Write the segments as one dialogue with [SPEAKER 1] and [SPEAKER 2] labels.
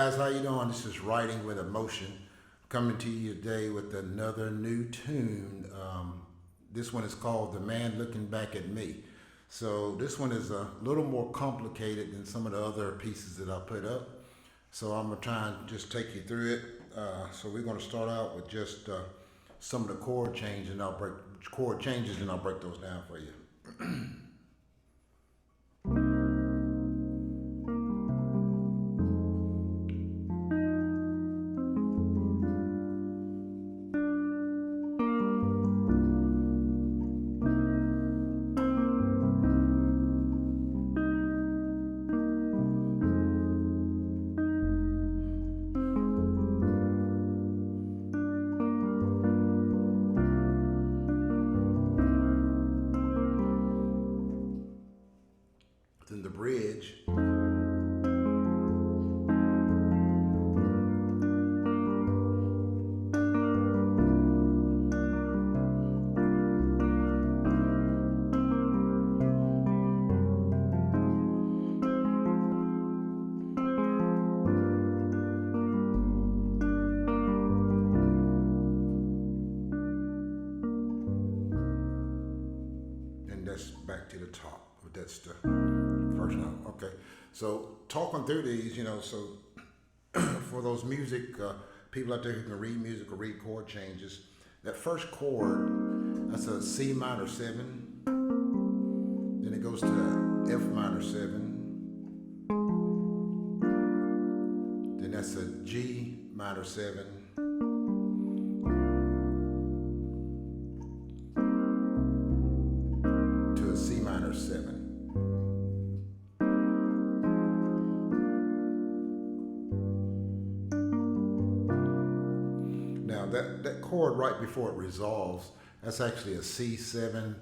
[SPEAKER 1] guys, how you doing? This is Writing with Emotion, coming to you today with another new tune. This one is called The Man Looking Back at Me. So this one is a little more complicated than some of the other pieces that I put up. So I'm gonna try and just take you through it. So we're gonna start out with just some of the chord changes, and I'll break those down for you. Then the bridge. And that's back to the top. That's the first note. Okay. So talking through these, so for those music people out there who can read music or read chord changes, that first chord, that's a C minor 7. Then it goes to F minor 7. Then that's a G minor 7. To a C minor 7. That chord right before it resolves, that's actually a C7-9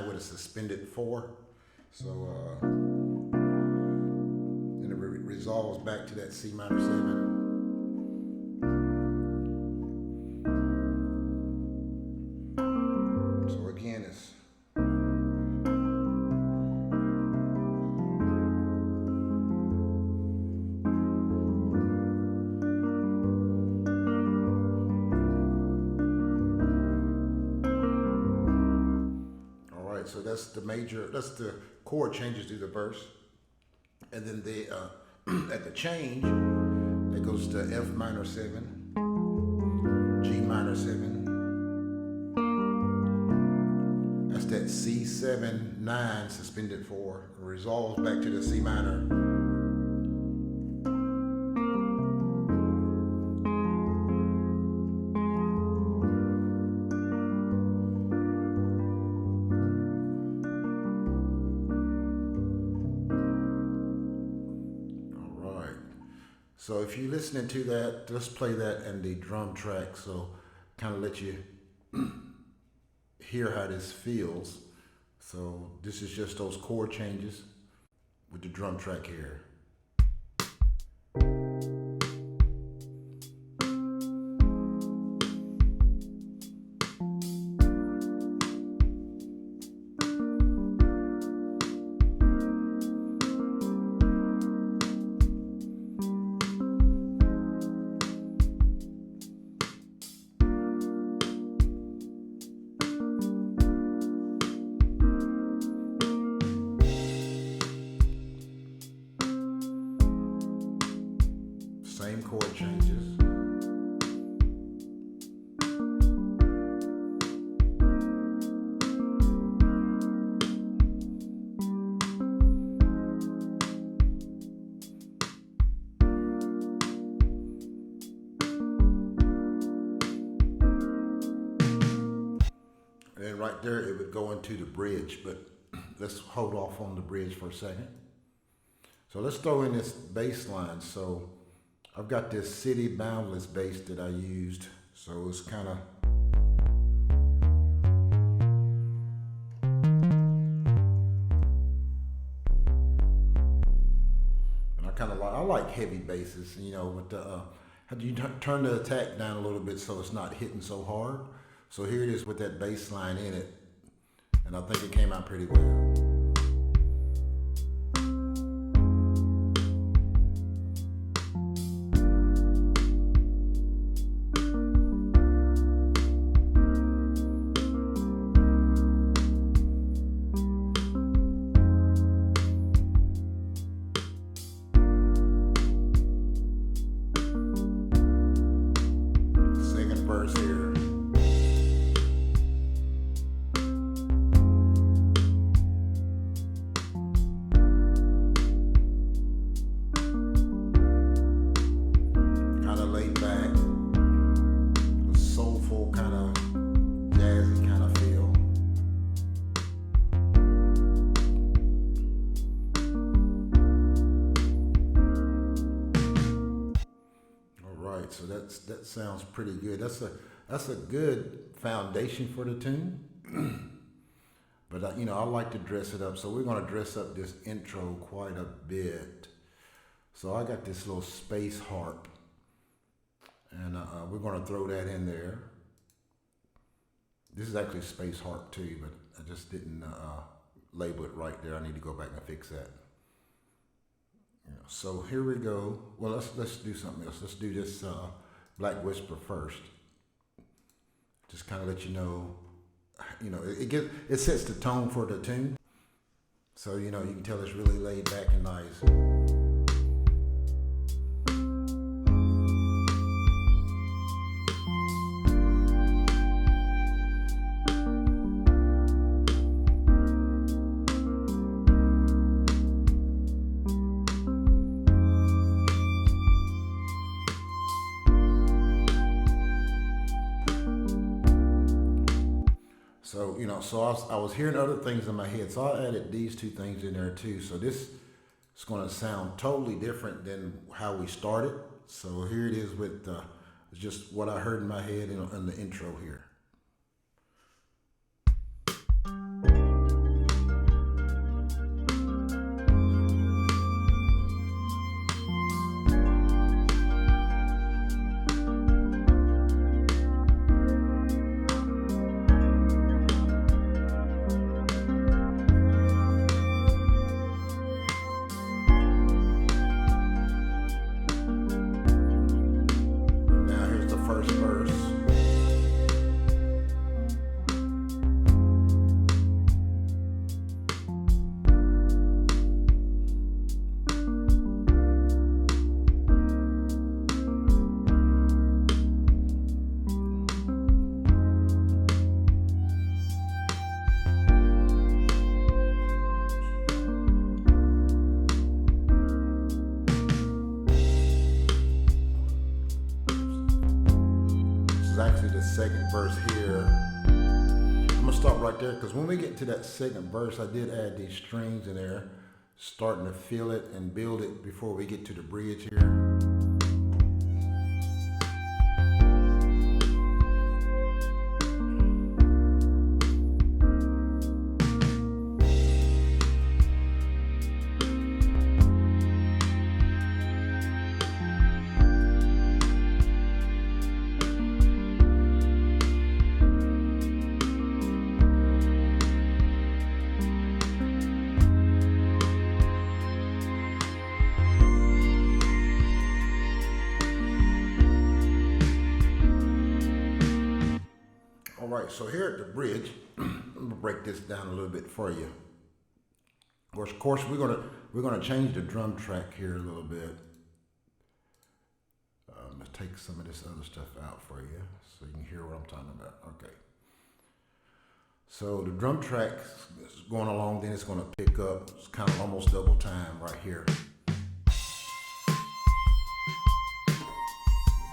[SPEAKER 1] with a suspended 4. So, and it resolves back to that C minor 7. So again, it's so that's the chord changes through the verse. And then at the change, it goes to F minor 7, G minor 7. That's that C7-9 suspended 4. It resolves back to the C minor. So if you're listening to that, let's play that in the drum track, so kind of let you hear how this feels. So this is just those chord changes with the drum track here. Same chord changes. And then right there, it would go into the bridge, but let's hold off on the bridge for a second. So let's throw in this bass line. So I've got this City Boundless bass that I used, so it's kind of I like heavy basses, with the you turn the attack down a little bit so it's not hitting so hard. So here it is with that bass line in it, and I think it came out pretty well. second verse here. Kind of laid back, a soulful kind of jazzy kind of feel. So that sounds pretty good. That's a good foundation for the tune. But I like to dress it up. So we're going to dress up this intro quite a bit. So I got this little space harp, and we're going to throw that in there. This is actually space harp too, but I just didn't label it right there. I need to go back and fix that. So here we go. Well, let's do something else. Let's do this Black Whisper first. Just kind of let you know, it sets the tone for the tune. So you can tell it's really laid back and nice. So I was hearing other things in my head, so I added these two things in there too. So this is going to sound totally different than how we started. So here it is with just what I heard in my head in the intro here. Actually the second verse here. I'm gonna stop right there because when we get to that second verse, I did add these strings in there, starting to feel it and build it before we get to the bridge here. All right, so here at the bridge, I'm gonna break this down a little bit for you. Of course, we're gonna change the drum track here a little bit. Let's take some of this other stuff out for you so you can hear what I'm talking about. Okay. So the drum track is going along, then it's gonna pick up. It's kind of almost double time right here.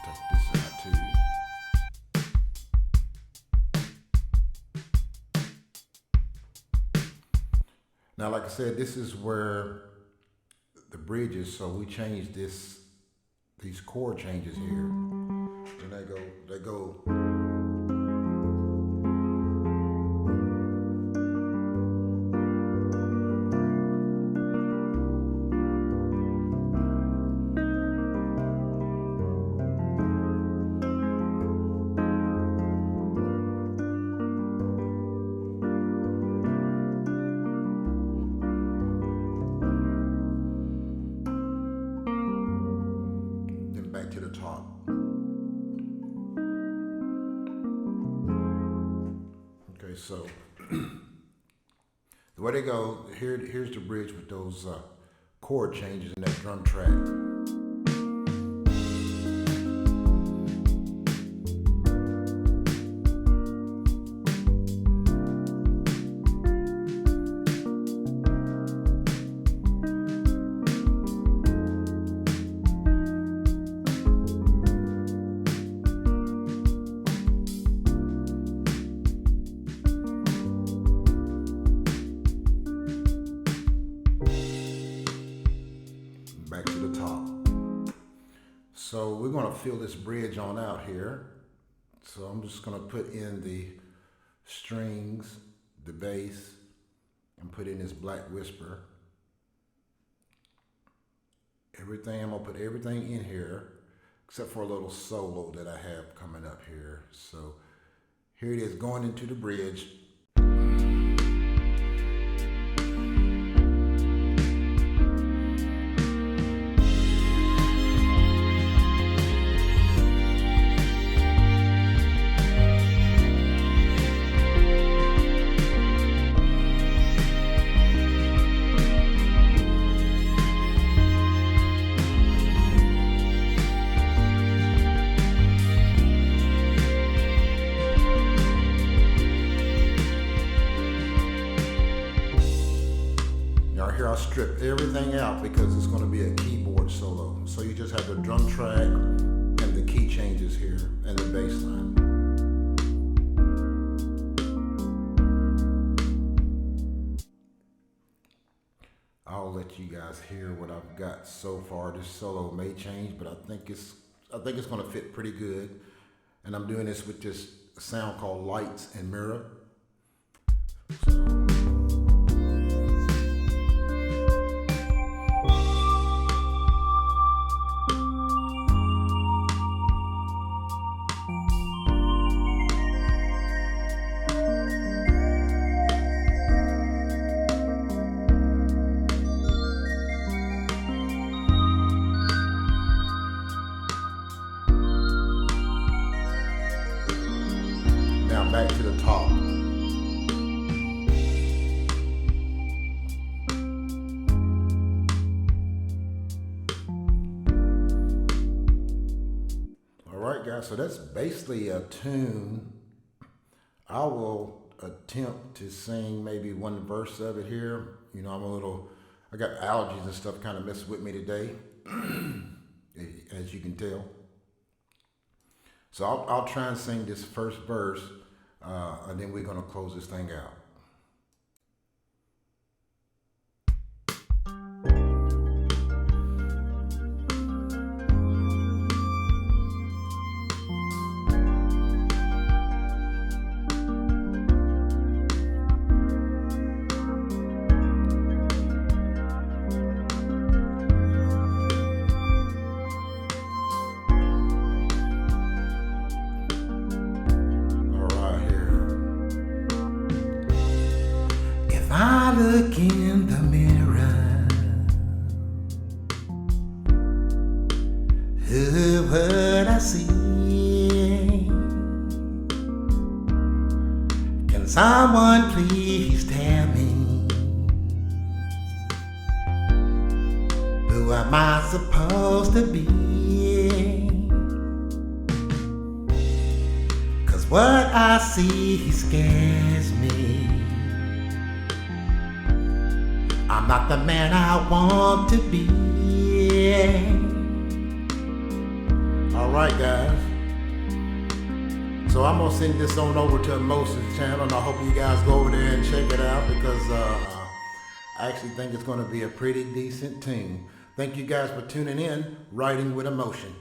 [SPEAKER 1] Take this out too. Now, like I said, this is where the bridge is, so we changed these chord changes here. And they go. To the top. Okay, so the way they go, here's the bridge with those chord changes in that drum track. to fill this bridge on out here. So I'm just going to put in the strings, the bass, and put in this Black Whisper. I'm going to put everything in here except for a little solo that I have coming up here. So here it is going into the bridge. Here I'll strip everything out because it's going to be a keyboard solo. So you just have the drum track and the key changes here and the bass line. I'll let you guys hear what I've got so far. This solo may change, but I think it's going to fit pretty good. And I'm doing this with this sound called Lights and Mirror. So, now back to the top. All right, guys, so that's basically a tune. I will attempt to sing maybe one verse of it here. You know, I got allergies and stuff kind of messing with me today, as you can tell. So I'll try and sing this first verse, and then we're going to close this thing out. I look in the mirror, who would I see? Can someone please tell me, who am I supposed to be? 'Cause what I see scares me. I'm not the man I want to be. All right, guys. So I'm gonna send this on over to Moses' channel, and I hope you guys go over there and check it out because I actually think it's gonna be a pretty decent tune. Thank you guys for tuning in. Writing with Emotion.